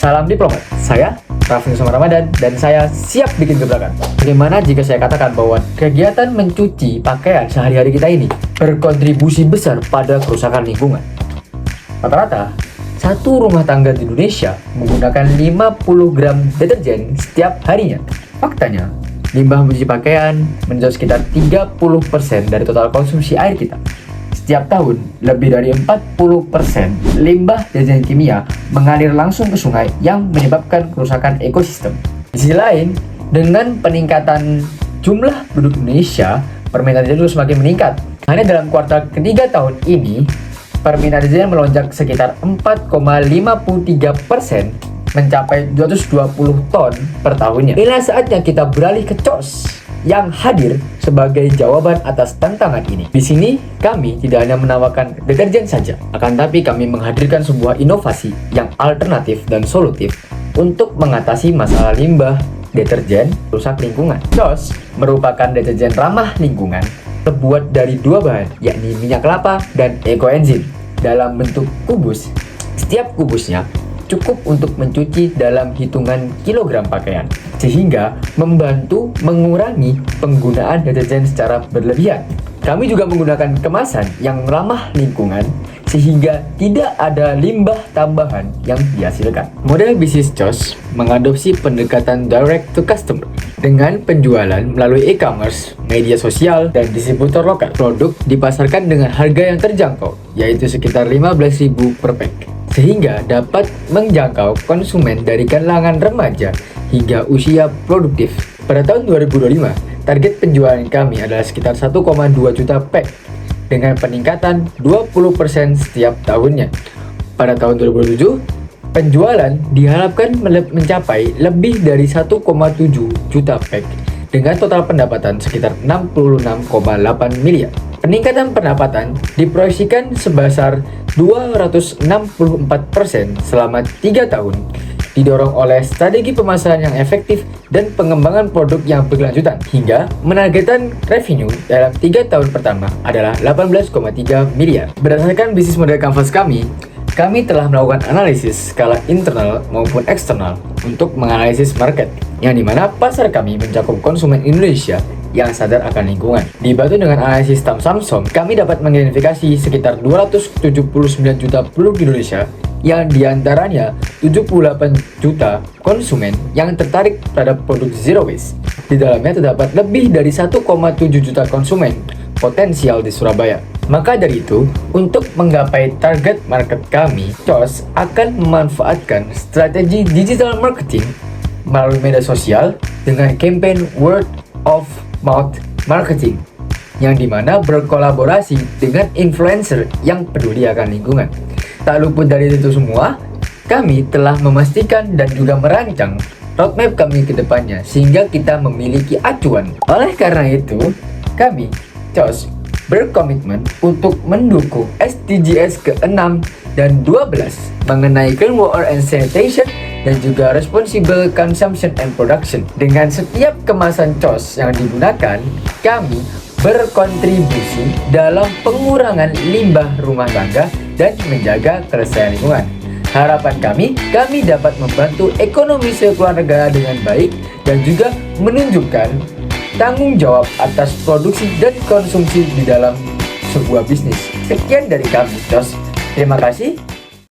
Salam diplomat, saya Raffi Ramadan dan saya siap bikin gebrakan. Bagaimana jika saya katakan bahwa kegiatan mencuci pakaian sehari-hari kita ini berkontribusi besar pada kerusakan lingkungan? Rata-rata, satu rumah tangga di Indonesia menggunakan 50 gram deterjen setiap harinya. Faktanya, limbah mencuci pakaian mencapai sekitar 30% dari total konsumsi air kita. Setiap tahun, lebih dari 40% limbah deterjen kimia mengalir langsung ke sungai yang menyebabkan kerusakan ekosistem. Di sisi lain, dengan peningkatan jumlah penduduk Indonesia, permintaan deterjen juga semakin meningkat. Hanya dalam kuartal ketiga tahun ini, permintaan deterjen melonjak sekitar 4,53%, mencapai 220 ton per tahunnya. Inilah saatnya kita beralih ke COS yang hadir sebagai jawaban atas tantangan ini. Di sini, kami tidak hanya menawarkan deterjen saja, akan tapi kami menghadirkan sebuah inovasi yang alternatif dan solutif untuk mengatasi masalah limbah deterjen rusak lingkungan. COS merupakan deterjen ramah lingkungan terbuat dari dua bahan, yakni minyak kelapa dan ekoenzim dalam bentuk kubus. Setiap kubusnya cukup untuk mencuci dalam hitungan kilogram pakaian, sehingga membantu mengurangi penggunaan deterjen secara berlebihan. Kami juga menggunakan kemasan yang ramah lingkungan, sehingga tidak ada limbah tambahan yang dihasilkan. Model bisnis COS mengadopsi pendekatan direct to customer dengan penjualan melalui e-commerce, media sosial, dan distributor lokal. Produk dipasarkan dengan harga yang terjangkau, yaitu sekitar 15.000 per pack, sehingga dapat menjangkau konsumen dari kalangan remaja hingga usia produktif. Pada tahun 2025, target penjualan kami adalah sekitar 1,2 juta pack dengan peningkatan 20% setiap tahunnya. Pada tahun 2007, penjualan diharapkan mencapai lebih dari 1,7 juta pack dengan total pendapatan sekitar 66,8 miliar. Peningkatan pendapatan diproyeksikan sebesar 264% selama 3 tahun, didorong oleh strategi pemasaran yang efektif dan pengembangan produk yang berkelanjutan, hingga menargetkan revenue dalam 3 tahun pertama adalah 18,3 miliar. Berdasarkan bisnis model Canvas kami telah melakukan analisis skala internal maupun eksternal untuk menganalisis market, yang dimana pasar kami mencakup konsumen Indonesia yang sadar akan lingkungan. Dibantu dengan analisis Samsung, kami dapat mengidentifikasi sekitar 279 juta penduduk di Indonesia, yang diantaranya 78 juta konsumen yang tertarik terhadap produk zero waste. Di dalamnya terdapat lebih dari 1,7 juta konsumen potensial di Surabaya. Maka dari itu, untuk menggapai target market kami, COS akan memanfaatkan strategi digital marketing melalui media sosial dengan campaign word of mouth marketing, yang dimana berkolaborasi dengan influencer yang peduli akan lingkungan. Tak luput dari itu semua, kami telah memastikan dan juga merancang roadmap kami ke depannya, sehingga kita memiliki acuan. Oleh karena itu, kami, COS, berkomitmen untuk mendukung SDGs ke-6 dan 12 mengenai clean water and sanitation dan juga responsible consumption and production. Dengan setiap kemasan COS yang digunakan, kami berkontribusi dalam pengurangan limbah rumah tangga dan menjaga kelestarian lingkungan. Harapan kami dapat membantu ekonomi sirkular negara dengan baik dan juga menunjukkan tanggung jawab atas produksi dan konsumsi di dalam sebuah bisnis. Sekian dari kami, COS. Terima kasih.